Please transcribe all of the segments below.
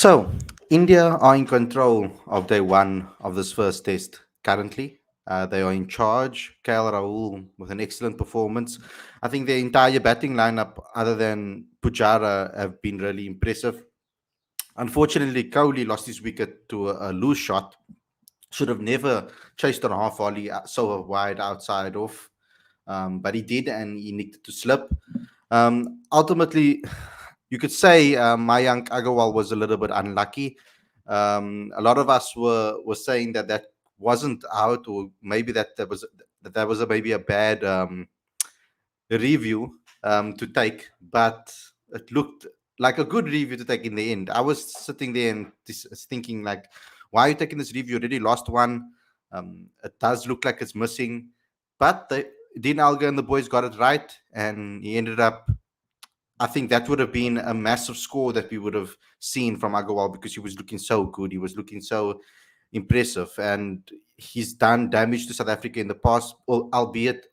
So, India are in control of day one of this first test currently. They are in charge. KL Rahul with an excellent performance. I think the entire batting lineup, other than Pujara, have been really impressive. Unfortunately, Kohli lost his wicket to a loose shot. Should have never chased on a half volley so wide outside off, but he did, and he nicked it to slip. Ultimately, you could say Mayank Agarwal was a little bit unlucky. A lot of us were saying that wasn't out, or maybe that was maybe a bad review to take, but it looked like a good review to take in the end. I was sitting there and thinking like, why are you taking this review? You already lost one. It does look like it's missing, but Dean Alga and the boys got it right, and he ended up. I think that would have been a massive score that we would have seen from Agarwal because he was looking so good. He was looking so impressive, and he's done damage to South Africa in the past, albeit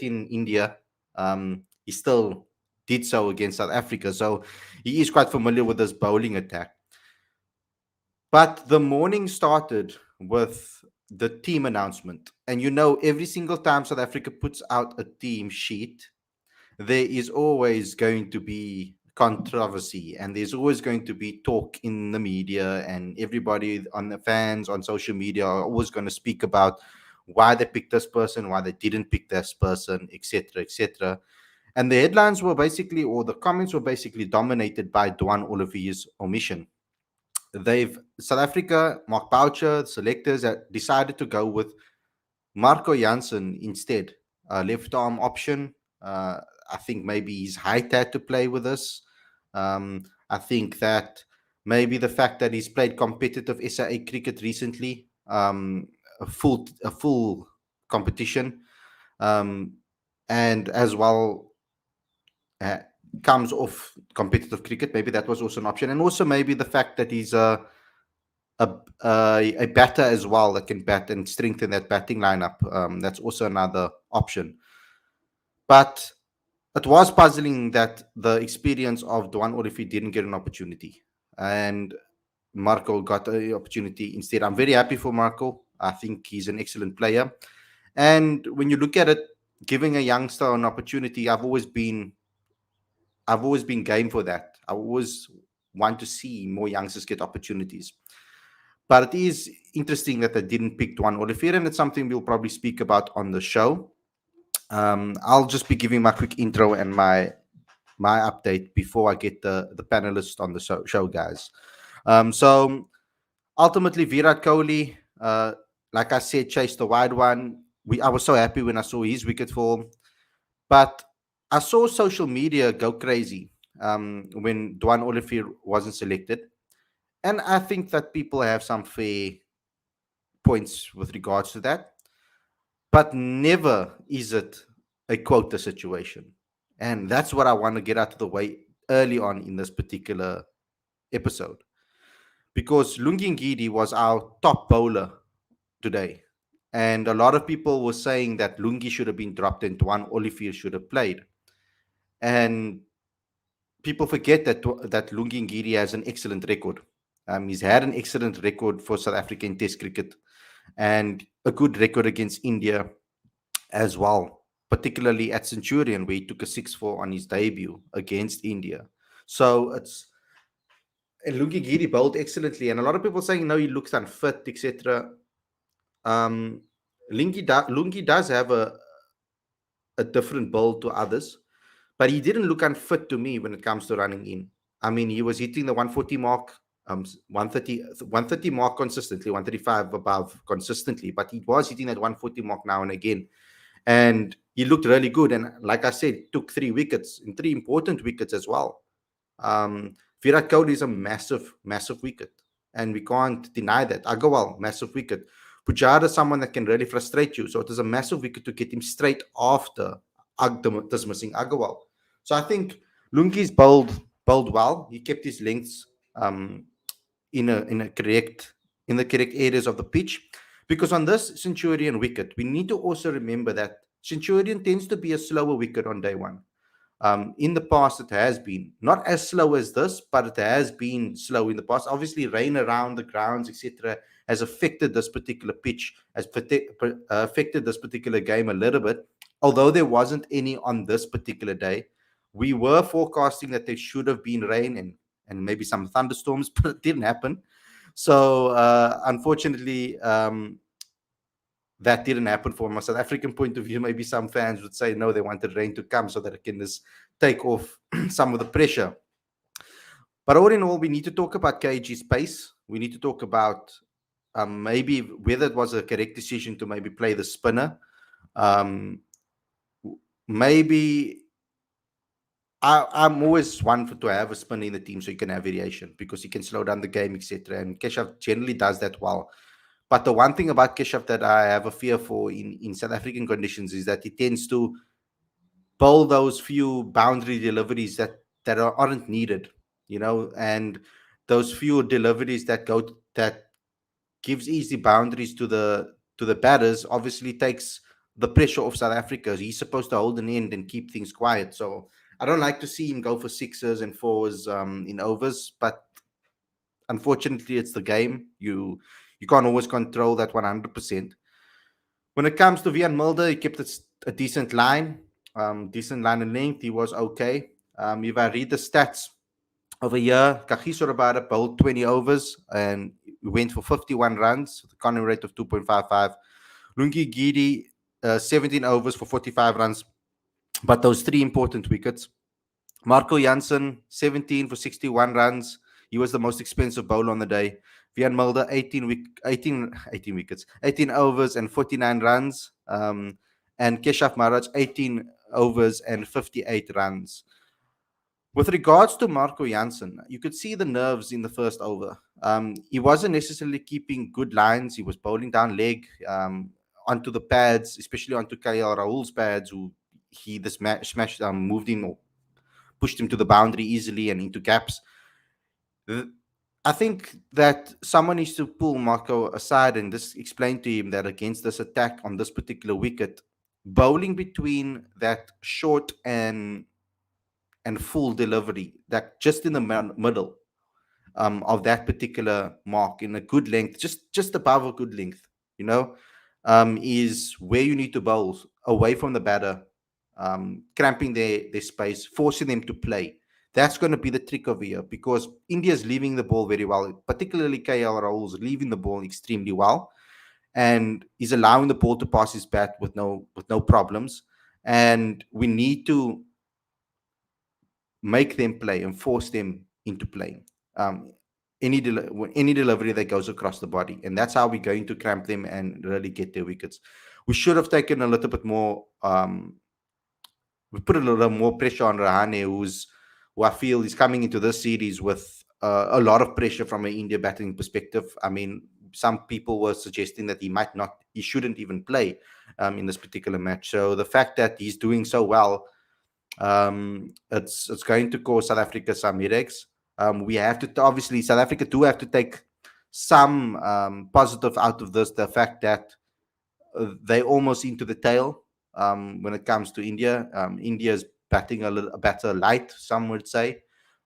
in India. He still did so against South Africa, so he is quite familiar with this bowling attack. But the morning started with the team announcement, and every single time South Africa puts out a team sheet, there is always going to be controversy, and there's always going to be talk in the media, and everybody on the fans on social media are always going to speak about why they picked this person, why they didn't pick this person, etc., etc. And the headlines were basically, or the comments were basically dominated by Dwan Olivier's omission. They've South Africa, Mark Boucher, selectors decided to go with Marco Janssen instead, left arm option. I think maybe his height had to play with us. I think that maybe the fact that he's played competitive SAA cricket recently, a full competition, um, and as well uh, comes off competitive cricket. Maybe that was also an option, and also maybe the fact that he's a batter as well that can bat and strengthen that batting lineup. That's also another option. But it was puzzling that the experience of Dwan Olifi didn't get an opportunity, and Marco got the opportunity instead. I'm very happy for Marco. I think he's an excellent player, and when you look at it, giving a youngster an opportunity, I've always been game for that. I always want to see more youngsters get opportunities. But it is interesting that they didn't pick Dwan Olivier, and it's something we'll probably speak about on the show. I'll just be giving my quick intro and my update before I get the panelists on the show, guys. So ultimately, Virat Kohli, like I said, chased the wide one. I was so happy when I saw his wicket fall, but I saw social media go crazy when Dwan Olivier wasn't selected, and I think that people have some fair points with regards to that, but never is it a quota situation. And that's what I want to get out of the way early on in this particular episode. Because Lungi Ngidi was our top bowler today. And a lot of people were saying that Lungi should have been dropped and Dwan Olivier should have played. And people forget that Lungi Ngidi has an excellent record. He's had an excellent record for South African Test cricket and a good record against India as well, particularly at Centurion, where he took a 6-4 on his debut against India. So and Lungi Giri bowled excellently, and a lot of people saying no, he looks unfit, etc. Um, Lungi does have a different bowl to others, but he didn't look unfit to me when it comes to running in. I mean, he was hitting the 140 mark, 130 mark consistently, 135 above consistently, but he was hitting that 140 mark now and again. And he looked really good. And like I said, took 3 wickets, and 3 important wickets as well. Virat Kohli is a massive, massive wicket, and we can't deny that. Agarwal, massive wicket. Pujara is someone that can really frustrate you, so it is a massive wicket to get him straight after dismissing Agarwal. So I think Lungi's bowled well. He kept his lengths in the correct areas of the pitch. Because on this Centurion wicket, we need to also remember that Centurion tends to be a slower wicket on day one. In the past, it has been not as slow as this, but it has been slow in the past. Obviously, rain around the grounds, etc., has affected this particular pitch, affected this particular game a little bit. Although there wasn't any on this particular day, we were forecasting that there should have been rain and maybe some thunderstorms, but it didn't happen. So, unfortunately, that didn't happen from a South African point of view. Maybe some fans would say no, they wanted rain to come so that it can just take off some of the pressure. But all in all, we need to talk about KG's pace. We need to talk about maybe whether it was a correct decision to maybe play the spinner. Maybe I'm always one for to have a spinner in the team so you can have variation because he can slow down the game, etc. And Keshav generally does that well. But the one thing about Keshav that I have a fear for in South African conditions is that he tends to bowl those few boundary deliveries that aren't needed, and those few deliveries that gives easy boundaries to the batters obviously takes the pressure off South Africa. He's supposed to hold an end and keep things quiet. So I don't like to see him go for sixes and fours in overs, but unfortunately, it's the game. You can't always control that 100%. When it comes to Vian Mulder, he kept a decent line and length. He was okay. If I read the stats of a year, Kagiso Rabada bowled 20 overs and went for 51 runs, with a corner rate of 2.55. Lungi Gidi, 17 overs for 45 runs, but those three important wickets. Marco Jansen, 17 for 61 runs. He was the most expensive bowler on the day. Vian Mulder, 18 wickets, 18 overs and 49 runs. And Keshav Maharaj, 18 overs and 58 runs. With regards to Marco Jansen, you could see the nerves in the first over. He wasn't necessarily keeping good lines. He was bowling down leg onto the pads, especially onto KL Rahul's pads, who he the smashed moved in or pushed him to the boundary easily and into gaps. I think that someone needs to pull Marco aside and just explain to him that against this attack on this particular wicket, bowling between that short and full delivery, that just in the middle of that particular mark in a good length, just above a good length, is where you need to bowl away from the batter, cramping their space, forcing them to play. That's going to be the trick over here because India's leaving the ball very well, particularly KL Rahul's leaving the ball extremely well, and is allowing the ball to pass his bat with no problems. And we need to make them play and force them into playing. Any delivery that goes across the body, and that's how we're going to cramp them and really get their wickets. We should have taken a little bit more. We put a little more pressure on Rahane, who I feel is coming into this series with a lot of pressure from an India batting perspective. I mean, some people were suggesting that he shouldn't even play in this particular match. So the fact that he's doing so well, it's going to cause South Africa some headaches. We have to obviously South Africa do have to take some positive out of this. The fact that they almost into the tail when it comes to India. India's batting a little better light, some would say.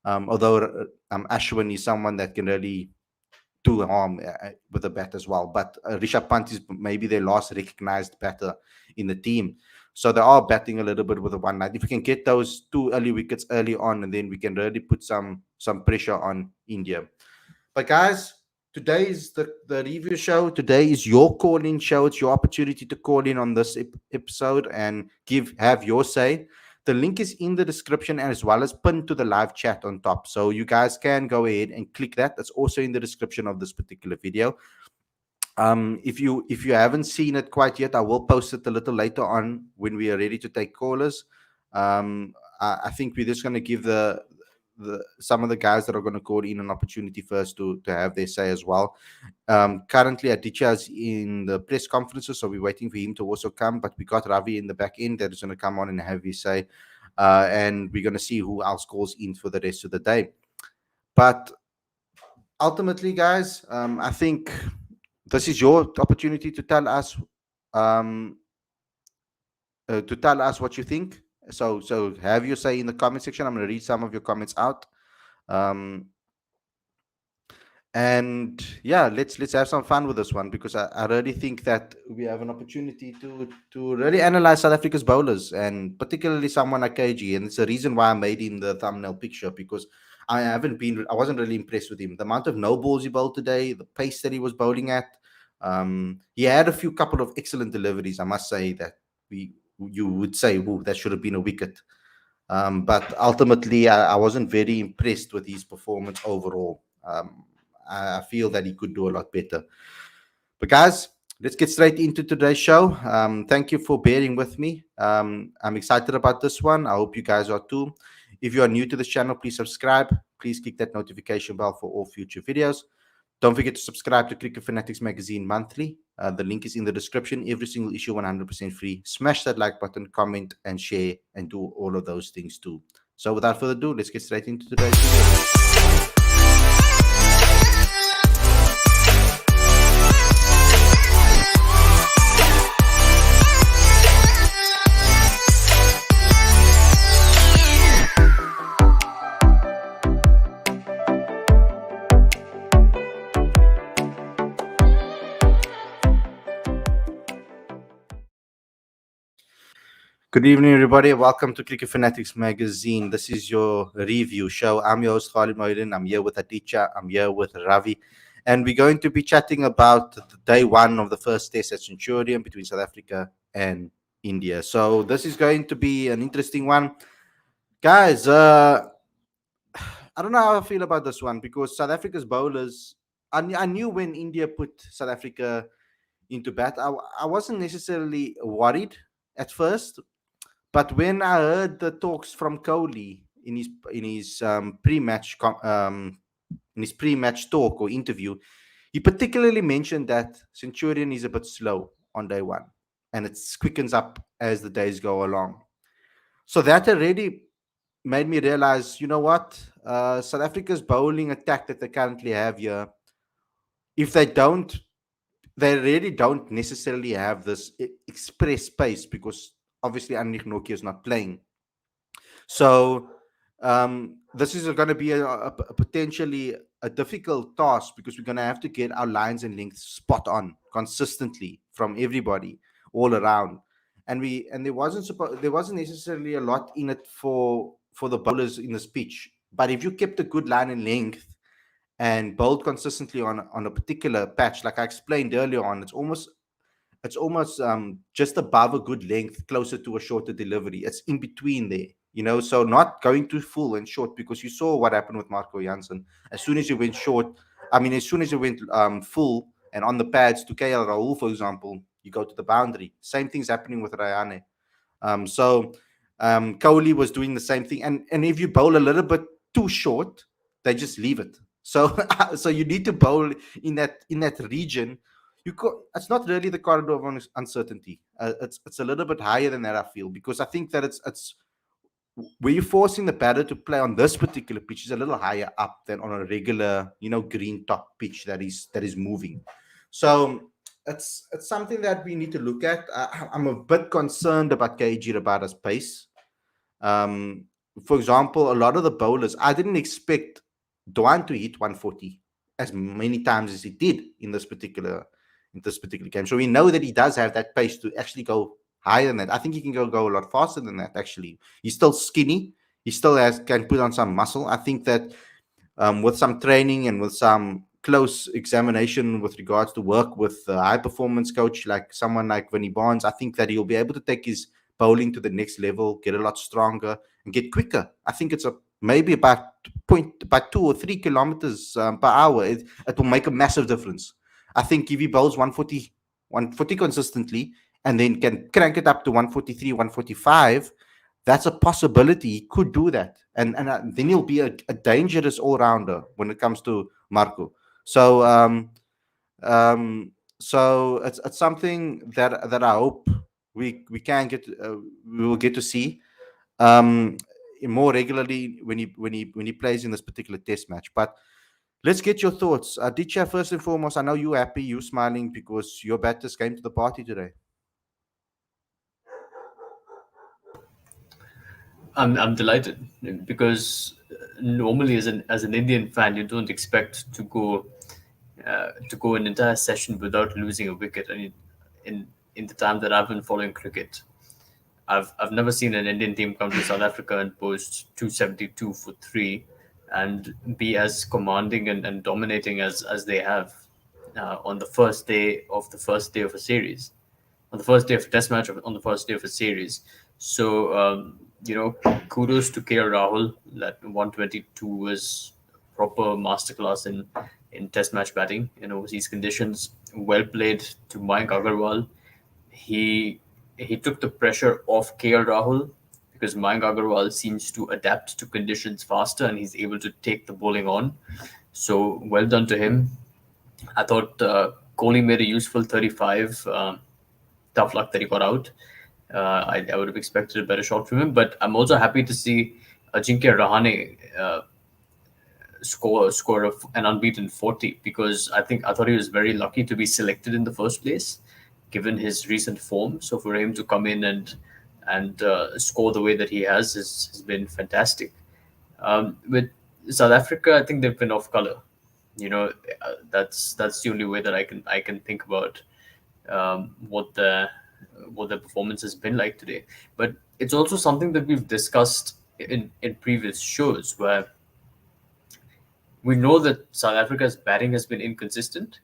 Although Ashwin is someone that can really do harm with the bat as well. But Rishabh Pant is maybe their last recognized batter in the team. So they are batting a little bit with a one night. If we can get those two early wickets early on, and then we can really put some pressure on India. But guys, today is the review show. Today is your call-in show. It's your opportunity to call in on this episode and have your say. The link is in the description as well as pinned to the live chat on top. So you guys can go ahead and click that. That's also in the description of this particular video. If you haven't seen it quite yet, I will post it a little later on when we are ready to take callers. I think we're just going to give some of the guys that are going to call in an opportunity first to have their say as well. Currently, Aditya is in the press conferences, so we're waiting for him to also come. But we got Ravi in the back end that is going to come on and have his say, and we're going to see who else calls in for the rest of the day. But ultimately, guys, I think this is your opportunity to tell us what you think. So have your say in the comment section. I'm going to read some of your comments out. Um, and yeah, let's have some fun with this one, because I really think that we have an opportunity to really analyze South Africa's bowlers, and particularly someone like KG. And it's the reason why I made him the thumbnail picture, because I wasn't really impressed with him. The amount of no balls he bowled today, the pace that he was bowling at. He had a few couple of excellent deliveries, I must say, that we you would say, "Ooh, that should have been a wicket." But ultimately, I wasn't very impressed with his performance overall. I feel that he could do a lot better. But guys, let's get straight into today's show. Thank you for bearing with me. I'm excited about this one. I hope you guys are too. If you are new to this channel, please subscribe. Please click that notification bell for all future videos. Don't forget to subscribe to Cricket Fanatics magazine monthly. The link is in the description. Every single issue 100% free. Smash that like button, comment, and share, and do all of those things too. So without further ado, let's get straight into today's video. Good evening, everybody. Welcome to Cricket Fanatics magazine. This is your review show. I'm your host, Khalid. I'm here with Aditya. I'm here with Ravi. And we're going to be chatting about the day one of the first test at Centurion between South Africa and India. So this is going to be an interesting one. Guys, I don't know how I feel about this one, because South Africa's bowlers, I knew when India put South Africa into bat, I wasn't necessarily worried at first. But when I heard the talks from Kohli in his pre-match talk or interview, he particularly mentioned that Centurion is a bit slow on day one, and it quickens up as the days go along. So that already made me realize, you know what, South Africa's bowling attack that they currently have here, if they really don't necessarily have this express pace, because obviously Anrich Nokia is not playing. So this is going to be a potentially a difficult task, because we're going to have to get our lines and lengths spot on consistently from everybody all around. And there wasn't necessarily a lot in it for the bowlers in this pitch. But if you kept a good line and length and bowled consistently on a particular patch, like I explained earlier on, it's almost just above a good length, closer to a shorter delivery. It's in between there, so not going too full and short, because you saw what happened with Marco Janssen. As soon as you went short, as soon as you went full and on the pads to KL Rahul, for example, you go to the boundary. Same thing's happening with Rayane. Kohli was doing the same thing. And if you bowl a little bit too short, they just leave it. So so you need to bowl in that region. It's not really the corridor of uncertainty. It's a little bit higher than that, I feel, because I think that it's where you're forcing the batter to play on this particular pitch is a little higher up than on a regular, green top pitch that is moving. So it's something that we need to look at. I'm a bit concerned about KG Rabada's pace. Um, for example, a lot of the bowlers, I didn't expect Dwan to hit 140 as many times as he did in this particular game. So we know that he does have that pace to actually go higher than that. I think he can go a lot faster than that. Actually, he's still skinny. He still can put on some muscle. I think that with some training and with some close examination with regards to work with a high performance coach like someone like Vinny Barnes, I think that he'll be able to take his bowling to the next level, get a lot stronger, and get quicker. I think it's maybe about 2 or 3 kilometers per hour. It will make a massive difference. I think if he bowls 140 consistently, and then can crank it up to 143, 145, that's a possibility. He could do that, and then he'll be a dangerous all rounder when it comes to Marco. So it's something that I hope we will get to see um, more regularly when he plays in this particular test match. But let's get your thoughts, Ditya. First and foremost, I know you're happy, you're smiling because your batters came to the party today. I'm delighted because normally as an Indian fan, you don't expect to go an entire session without losing a wicket. I mean, in the time that I've been following cricket, I've never seen an Indian team come to South Africa and post 272 for three, and be as commanding and dominating as they have on the first day of a series, on the first day of a test match, on the first day of a series. So you know, kudos to KL Rahul. That 122 was proper masterclass in test match batting in overseas conditions. Well played to Mayank Agarwal. He he took the pressure off KL Rahul because Mayank Agarwal seems to adapt to conditions faster and he's able to take the bowling on. So well done to him. I thought Kohli made a useful 35. Tough luck that he got out. I would have expected a better shot from him, but I'm also happy to see Ajinkya Rahane score of an unbeaten 40 because I thought he was very lucky to be selected in the first place, given his recent form. So for him to come in and score the way that he has been fantastic. With South Africa, I think they've been off color. You know, that's the only way that I can think about what the performance has been like today. But it's also something that we've discussed in previous shows where we know that South Africa's batting has been inconsistent,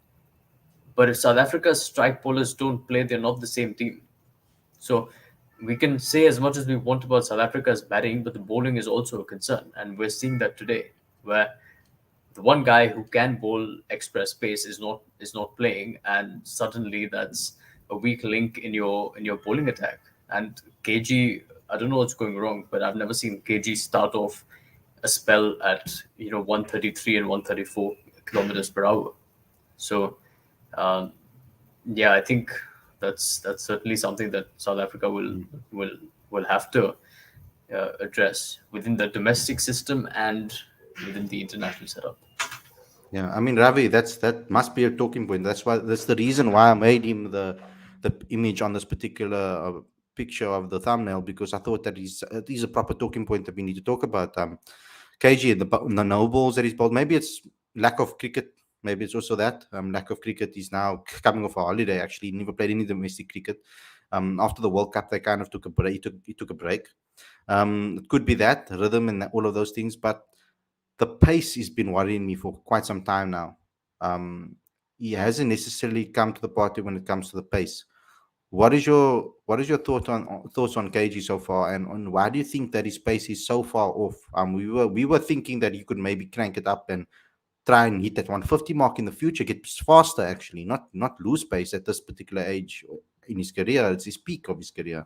but if South Africa's strike bowlers don't play, they're not the same team. So we can say as much as we want about South Africa's batting, but the bowling is also a concern, and we're seeing that today, where the one guy who can bowl express pace is not playing, and suddenly that's a weak link in your bowling attack. And KG, I don't know what's going wrong, but I've never seen KG start off a spell at 133 and 134 kilometers per hour. So um, yeah, I think that's certainly something that South Africa will will have to address within the domestic system and within the international setup. Yeah, I mean, Ravi, that must be a talking point. That's the reason why I made him the image on this particular picture of the thumbnail, because I thought that he's a proper talking point that we need to talk about. KG, the no balls that he's bowled. Maybe it's lack of cricket. Maybe it's also that lack of cricket. He's now coming off a holiday. Actually, he never played any domestic cricket. After the World Cup, they kind of took a break. He took a break. It could be that rhythm and all of those things, but the pace has been worrying me for quite some time now. Um, he hasn't necessarily come to the party when it comes to the pace. What is your thoughts on KG so far, and on why do you think that his pace is so far off? We were thinking that he could maybe crank it up and try and hit that 150 mark in the future, get faster actually, not lose pace at this particular age in his career. It's his peak of his career.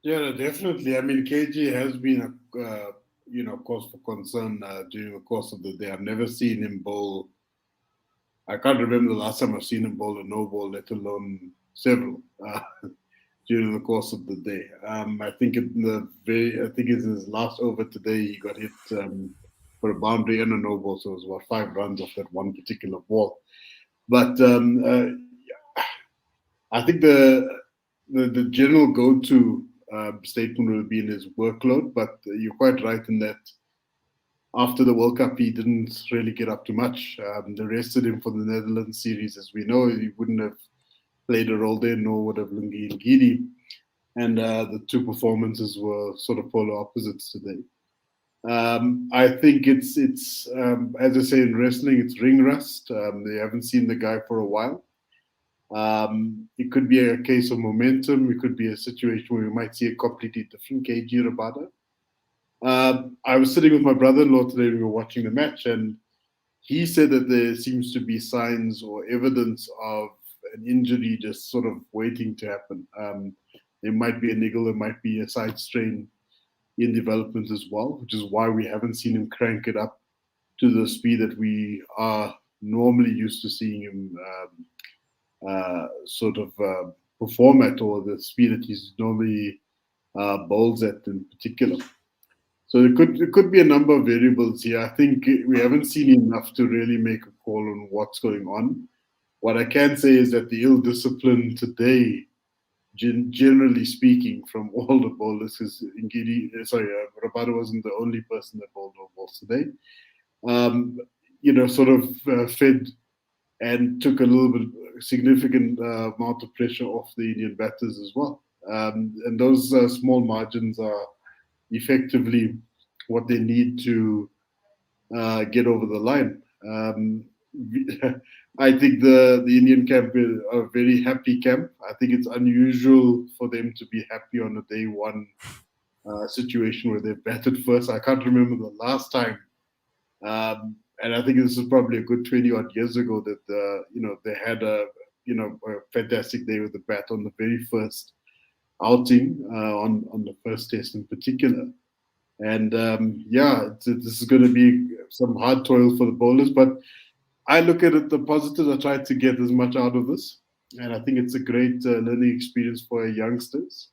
Yeah, no, definitely. I mean, KG has been a cause for concern during the course of the day. I've never seen him bowl. I can't remember the last time I've seen him bowl a no ball, let alone several during the course of the day. I think it's his last over today. He got hit for a boundary and a no ball, so it was about 5 runs off that one particular ball. But I think the general go-to statement will be in his workload. But you're quite right in that after the World Cup, he didn't really get up to much. They rested him for the Netherlands series, as we know. He wouldn't have played a role there, nor would have Lungi and Giri. And the two performances were sort of polar opposites today. I think it's as I say in wrestling, it's ring rust. They haven't seen the guy for a while. It could be a case of momentum. It could be a situation where we might see a completely different KG Rabada. I was sitting with my brother-in-law today. We were watching the match, and he said that there seems to be signs or evidence of an injury just sort of waiting to happen. There might be a niggle, there might be a side strain in development as well, which is why we haven't seen him crank it up to the speed that we are normally used to seeing him sort of perform at, or the speed that he's normally bowls at in particular. So it could be a number of variables here. I think we haven't seen enough to really make a call on what's going on. What I can say is that the ill discipline today generally speaking, from all the bowlers, because Rabada wasn't the only person that bowled no balls today. Sort of fed and took a little bit significant amount of pressure off the Indian batters as well. And those small margins are effectively what they need to get over the line. I think the Indian camp is a very happy camp. I think it's unusual for them to be happy on a day one situation where they batted first. I can't remember the last time. And I think this is probably a good 20 odd years ago that they had a fantastic day with the bat on the very first outing on the first test in particular. And this is going to be some hard toil for the bowlers, but I look at it the positives. I tried to get as much out of this, and I think it's a great learning experience for our youngsters.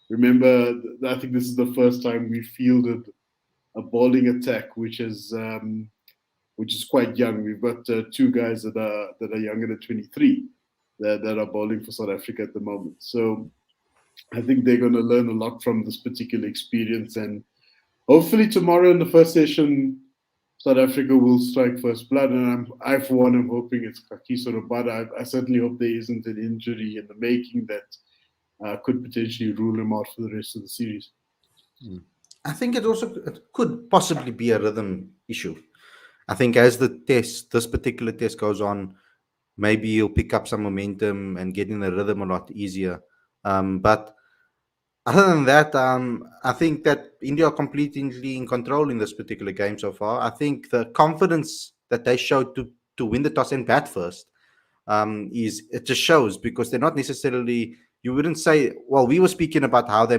Remember, I think this is the first time we fielded a bowling attack, which is quite young. We've got two guys that are younger than 23 that are bowling for South Africa at the moment. So I think they're going to learn a lot from this particular experience, and hopefully tomorrow in the first session, South Africa will strike first blood. And for one, I'm hoping it's Kagiso Rabada. I certainly hope there isn't an injury in the making that could potentially rule him out for the rest of the series. I think it could possibly be a rhythm issue. I think as this particular test goes on, maybe he'll pick up some momentum and get in the rhythm a lot easier. But other than that, I think that India are completely in control in this particular game so far. I think the confidence that they showed to win the toss and bat first it just shows, because they're not necessarily, you wouldn't say, well, we were speaking about how they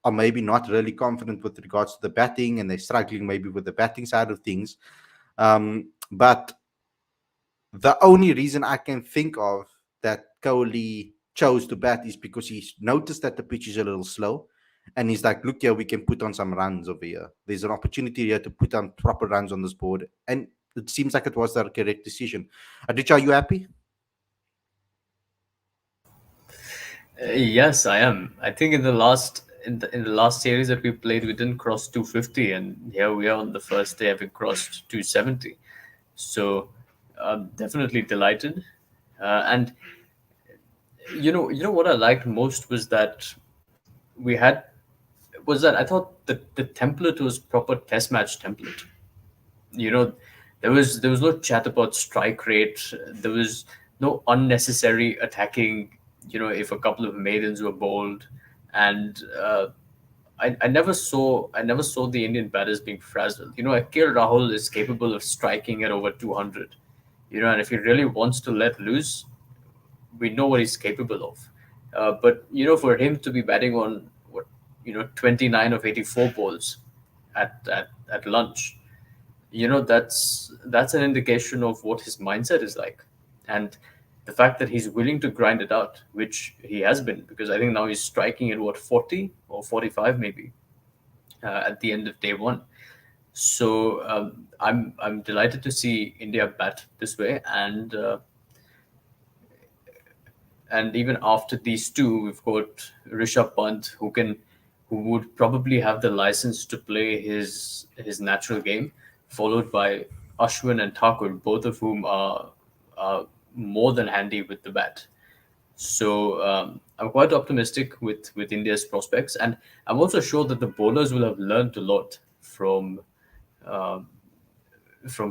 are maybe not really confident with regards to the batting, and they're struggling maybe with the batting side of things. But the only reason I can think of that Kohli chose to bat is because he's noticed that the pitch is a little slow, and he's like, look here, we can put on some runs over here. There's an opportunity here to put on proper runs on this board, and it seems like it was the correct decision. Aditya, are you happy? Yes, I am. I think in the last series that we played, we didn't cross 250, and here we are on the first day having crossed 270. So I'm definitely delighted. And you know what I liked most was that I thought that the template was proper test match template. There was no chat about strike rate. There was no unnecessary attacking. If a couple of maidens were bowled, and I never saw the Indian batters being frazzled. Akil Rahul is capable of striking at over 200. And if he really wants to let loose, we know what he's capable of. But for him to be batting on 29 of 84 balls at lunch, that's an indication of what his mindset is like, and the fact that he's willing to grind it out, which he has been, because I think now he's striking at 40 or 45 maybe at the end of day one. So I'm delighted to see India bat this way, and even after these two, we've got Rishabh Pant, who would probably have the license to play his natural game, followed by Ashwin and Thakur, both of whom are more than handy with the bat. So I'm quite optimistic with India's prospects, and I'm also sure that the bowlers will have learned a lot from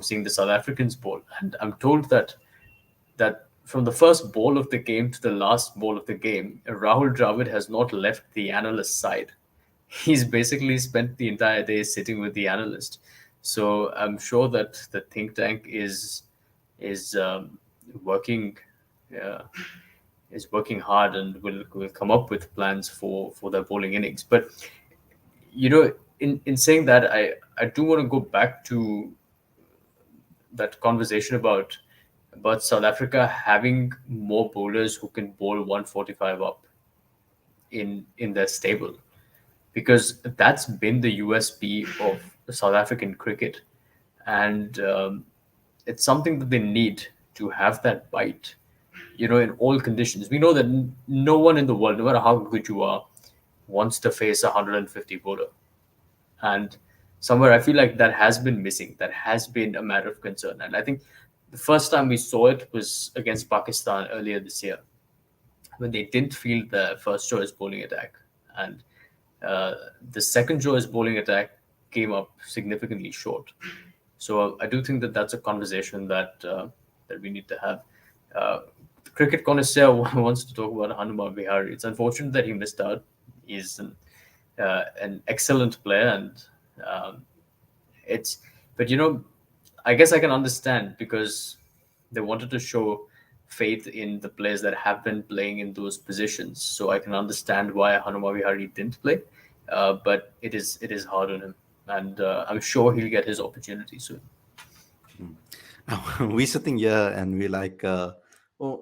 seeing the South Africans bowl. And I'm told that from the first ball of the game to the last ball of the game, Rahul Dravid has not left the analyst side. He's basically spent the entire day sitting with the analyst. So I'm sure that the think tank is working hard and will come up with plans for their bowling innings. But in saying that, I do want to go back to that conversation about South Africa having more bowlers who can bowl 145 up in their stable, because that's been the USP of South African cricket, and it's something that they need to have that bite. in all conditions. We know that no one in the world, no matter how good you are, wants to face a 150 bowler. And somewhere I feel like that has been missing. That has been a matter of concern. And I think the first time we saw it was against Pakistan earlier this year, when they didn't field the first choice bowling attack. And uh, the second choice bowling attack came up significantly short. So I do think that that's a conversation that we need to have. The cricket connoisseur wants to talk about Hanuma Vihari. It's unfortunate that he missed out. He's an excellent player, and um, it's. But I guess I can understand, because they wanted to show faith in the players that have been playing in those positions. So I can understand why Hanuma Vihari didn't play, but it is hard on him, and I'm sure he'll get his opportunity soon. We're sitting here and we're like, oh,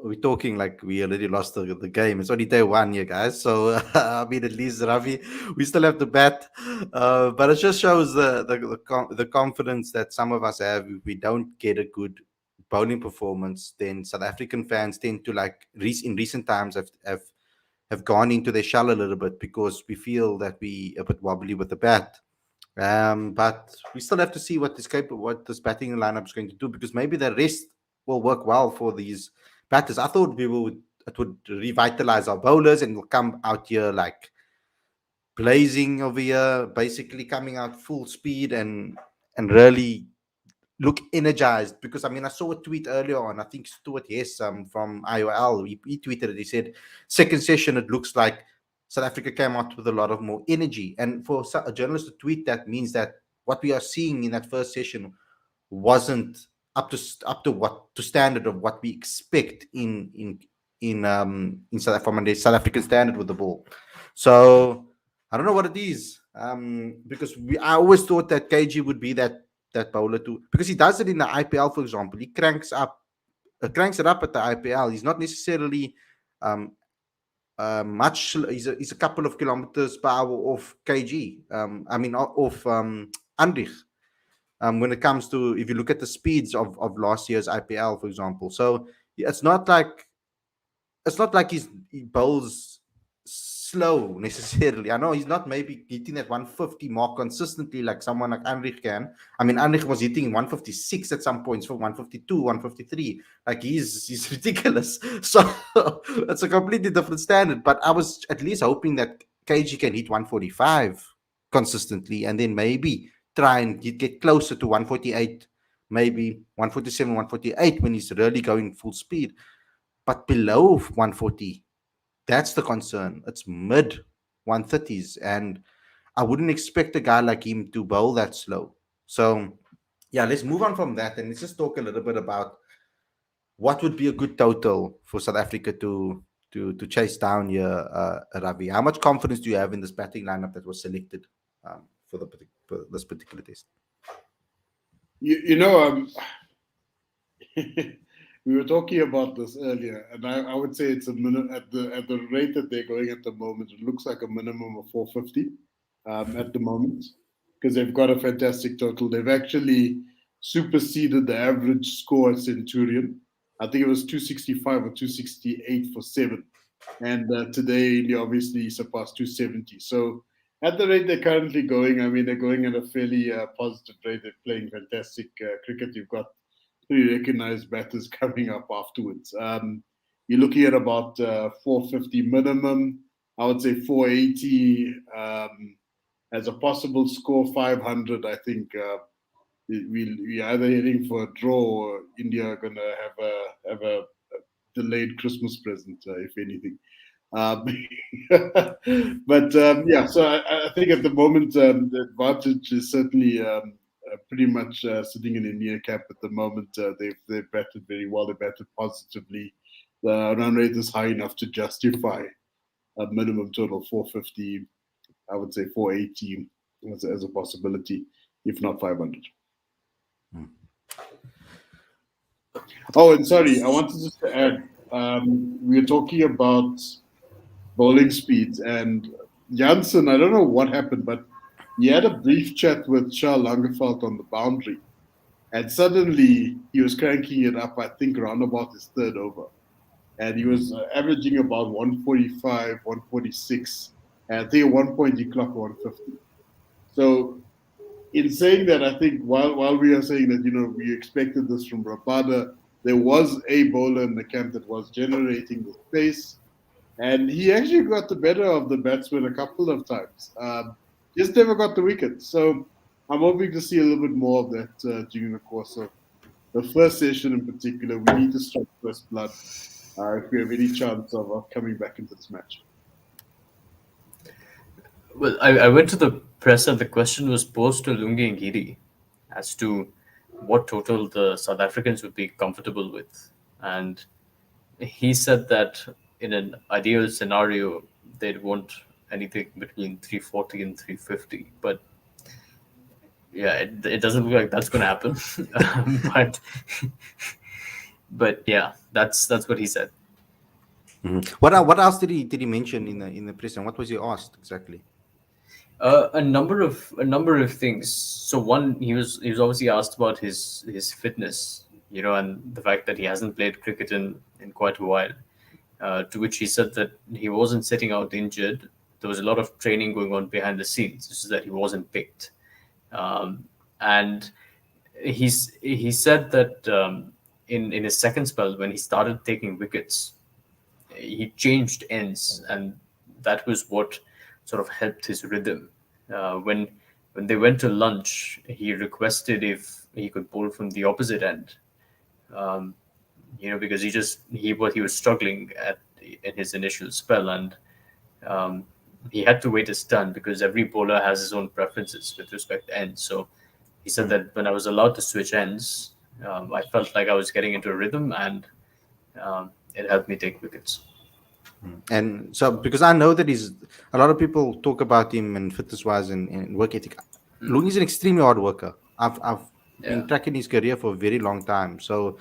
we're talking like we already lost the game. It's only day one here, guys. So, I mean, at least, Ravi, we still have to bat. But it just shows the confidence that some of us have. If we don't get a good bowling performance, then South African fans tend to, like, in recent times, have gone into their shell a little bit because we feel that we a bit wobbly with the bat. But we still have to see what this batting lineup is going to do, because maybe the rest will work well for these batters. I thought it would revitalize our bowlers and we'll come out here like blazing over here, basically coming out full speed and really look energized. Because I mean, I saw a tweet earlier on, I think Stuart Hess from IOL, he tweeted it. He said, second session, it looks like South Africa came out with a lot of more energy. And for a journalist to tweet that means that what we are seeing in that first session wasn't up to what to standard of what we expect in from a South African standard with the ball. So I don't know what it is. Because I always thought that KG would be that bowler too, because he does it in the IPL, for example. He cranks it up at the IPL. He's not necessarily much. He's a couple of kilometers per hour off KG. I mean, off Andrich. When it comes to, if you look at the speeds of last year's IPL, for example. So yeah, it's not like he bowls slow necessarily. I know he's not maybe hitting that 150 mark consistently like someone like Anrich can. I mean, Anrich was hitting 156 at some points, for 152, 153. Like he's ridiculous. So it's a completely different standard. But I was at least hoping that KG can hit 145 consistently, and then maybe try and get closer to 148, maybe 147, 148 when he's really going full speed. But below 140, that's the concern. It's mid 130s, and I wouldn't expect a guy like him to bowl that slow. So, yeah, let's move on from that and let's just talk a little bit about what would be a good total for South Africa to chase down here, Ravi. How much confidence do you have in this batting lineup that was selected for this particular test? You know, we were talking about this earlier, and I would say it's a minimum at the rate that they're going at the moment. It looks like a minimum of 450 at the moment, because they've got a fantastic total. They've actually superseded the average score at Centurion. I think it was 265 or 268 for 7, and today they obviously surpassed 270. So at the rate they're currently going, I mean, they're going at a fairly positive rate. They're playing fantastic cricket. You've got 3 recognized batters coming up afterwards. You're looking at about 450 minimum. I would say 480 as a possible score. 500, I think we're either heading for a draw or India are going to have a delayed Christmas present, if anything. But yeah, so I think at the moment the advantage is certainly pretty much sitting in India camp at the moment. They've batted very well. They batted positively. The run rate is high enough to justify a minimum total 450. I would say 480 as a possibility, if not 500. Oh, and sorry, I wanted just to add. We were talking about bowling speeds, and Janssen, I don't know what happened, but he had a brief chat with Shah Langeveld on the boundary, and suddenly he was cranking it up, I think, around about his third over. and he was averaging about 145, 146, and I think at one point he clocked 150. So in saying that, I think while we are saying that we expected this from Rabada, there was a bowler in the camp that was generating the space, and he actually got the better of the batsman a couple of times. Just never got the wicket. So I'm hoping to see a little bit more of that during the course of the first session in particular. We need to strike first blood if we have any chance of coming back into this match. Well, I went to the press and the question was posed to Lungi and Giri as to what total the South Africans would be comfortable with. And he said that in an ideal scenario, they'd want anything between 340 and 350. But yeah, it doesn't look like that's going to happen. but yeah, that's what he said. What else did he mention in the press, and what was he asked exactly? A number of things. So one, he was obviously asked about his fitness, and the fact that he hasn't played cricket in quite a while. To which he said that he wasn't sitting out injured. There was a lot of training going on behind the scenes. It's just that he wasn't picked, and he said that in his second spell when he started taking wickets, he changed ends, and that was what sort of helped his rhythm. When they went to lunch, he requested if he could bowl from the opposite end, because he was struggling in his initial spell, and he had to wait his turn because every bowler has his own preferences with respect to ends. So he said that when I was allowed to switch ends, I felt like I was getting into a rhythm, and it helped me take wickets. And so, because I know that a lot of people talk about him and fitness-wise and work ethic. Lungi's an extremely hard worker. I've been tracking his career for a very long time. So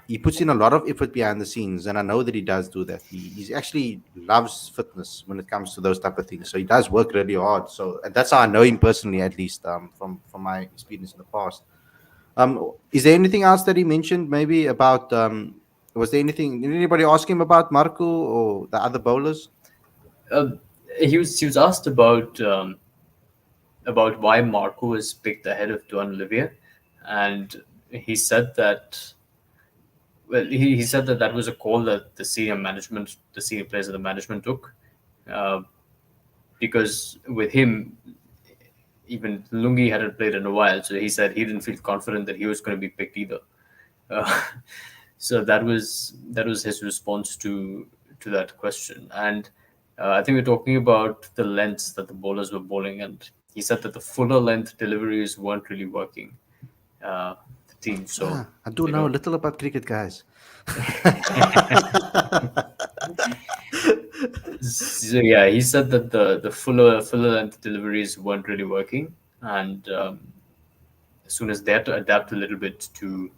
he puts in a lot of effort behind the scenes, and I know that he does do that. He actually loves fitness when it comes to those type of things. So he does work really hard. So that's how I know him personally, at least from my experience in the past. Is there anything else that he mentioned? Maybe about was there anything? Did anybody ask him about Marco or the other bowlers? He was asked about why Marco was picked ahead of Duan Olivier, and he said that. Well, he said that was a call that the senior players of the management took, because with him, even Lungi hadn't played in a while, so he said he didn't feel confident that he was going to be picked either. So that was his response to that question. And I think we're talking about the lengths that the bowlers were bowling, and he said that the fuller length deliveries weren't really working. The team. So I do know a little about cricket, guys. So yeah, he said that the fuller length deliveries weren't really working, and as soon as they had to adapt a little bit to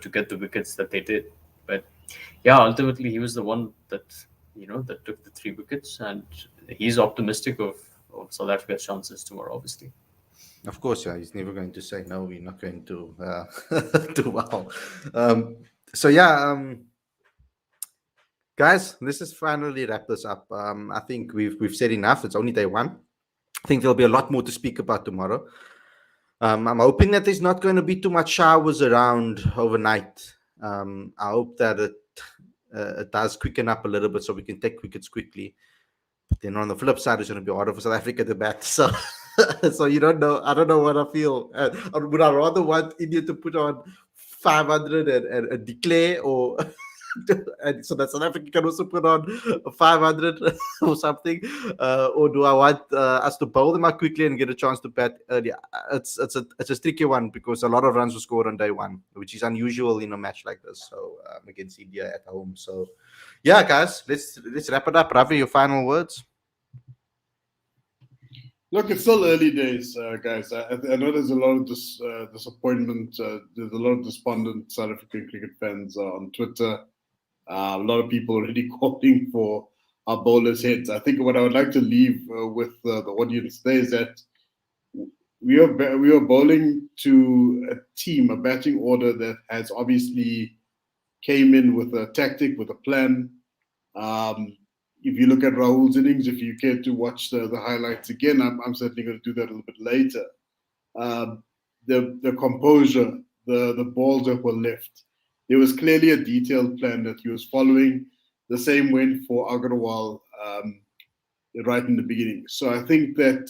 to get the wickets that they did. But yeah, ultimately he was the one that that took the 3 wickets, and he's optimistic of South Africa's chances tomorrow, obviously. Of course, yeah, he's never going to say no. We're not going to do well. So yeah, guys, let's just finally wrap this up. I think we've said enough. It's only day 1. I think there'll be a lot more to speak about tomorrow. I'm hoping that there's not going to be too much showers around overnight. I hope that it does quicken up a little bit so we can take wickets quickly. But then on the flip side, it's going to be harder for South Africa to bat. So, so you don't know. I don't know what I feel. Would I rather want India to put on 500 and declare, or and so that South Africa can also put on 500 or something, or do I want us to bowl them out quickly and get a chance to bat early? It's a tricky one because a lot of runs were scored on day 1, which is unusual in a match like this. So against India at home. So yeah, guys, let's wrap it up. Ravi, your final words. Look, it's still early days, guys. I know there's a lot of disappointment. There's a lot of despondent South African cricket fans on Twitter. A lot of people already calling for our bowlers' heads. I think what I would like to leave with the audience today is that we are bowling to a team, a batting order that has obviously came in with a tactic, with a plan. If you look at Rahul's innings, if you care to watch the highlights again, I'm certainly going to do that a little bit later. The composure, the balls that were left, there was clearly a detailed plan that he was following. The same went for Agarwal right in the beginning. So I think that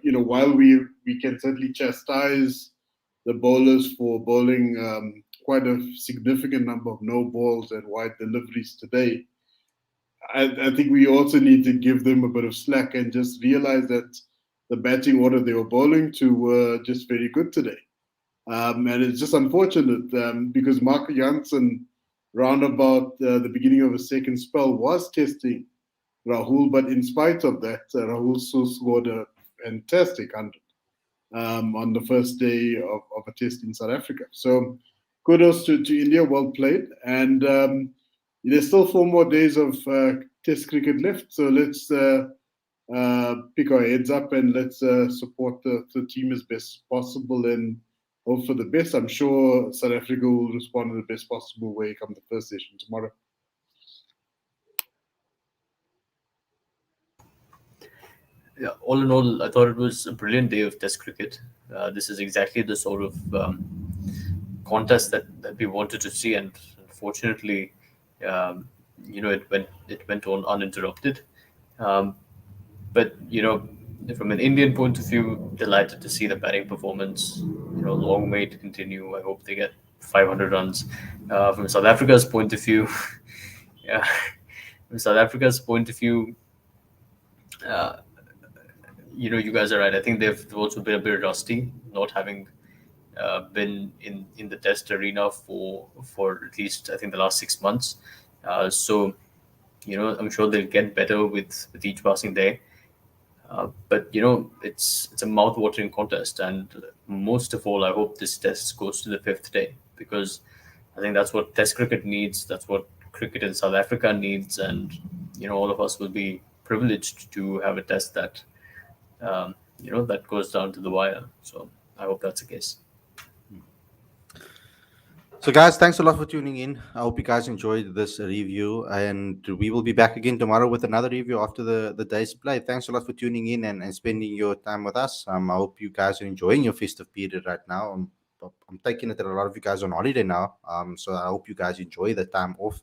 while we can certainly chastise the bowlers for bowling quite a significant number of no balls and wide deliveries today, I think we also need to give them a bit of slack and just realize that the batting order they were bowling to were just very good today. And it's just unfortunate because Mark Jansen, round about the beginning of a second spell, was testing Rahul, but in spite of that, Rahul still scored a fantastic 100 on the first day of a test in South Africa. So kudos to India, well played. And there's still 4 more days of test cricket left. So let's pick our heads up and let's support the team as best as possible and hope for the best. I'm sure South Africa will respond in the best possible way come the first session tomorrow. Yeah, all in all, I thought it was a brilliant day of Test cricket. This is exactly the sort of contest that we wanted to see, and unfortunately, it went on uninterrupted. But from an Indian point of view, delighted to see the batting performance. Long way to continue. I hope they get 500 runs. From South Africa's point of view, yeah, from South Africa's point of view. You guys are right. I think they've also been a bit rusty, not having been in the test arena for at least I think the last 6 months. So I'm sure they'll get better with each passing day. But it's a mouth-watering contest, and most of all, I hope this test goes to the 5th day, because I think that's what Test cricket needs. That's what cricket in South Africa needs, and all of us will be privileged to have a test that that goes down to the wire. So I hope that's the case. So, guys, thanks a lot for tuning in. I hope you guys enjoyed this review, and we will be back again tomorrow with another review after the day's play. Thanks a lot for tuning in and spending your time with us. I hope you guys are enjoying your festive period right now. I'm taking it that a lot of you guys are on holiday now. So I hope you guys enjoy the time off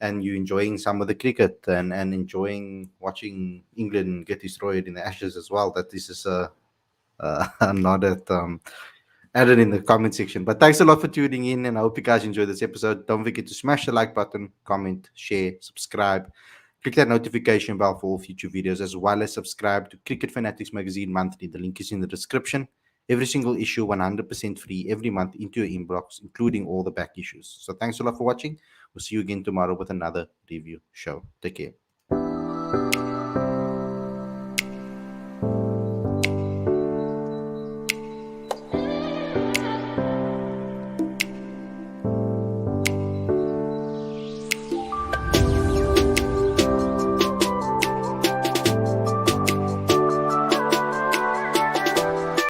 and you're enjoying some of the cricket and enjoying watching England get destroyed in the Ashes as well. That this is not at added in the comment section. But thanks a lot for tuning in, and I hope you guys enjoyed this episode. Don't forget to smash the like button, comment, share, subscribe. Click that notification bell for all future videos, as well as subscribe to Cricket Fanatics Magazine Monthly. The link is in the description. Every single issue 100% free every month into your inbox, including all the back issues. So thanks a lot for watching. We'll see you again tomorrow with another review show. Take care.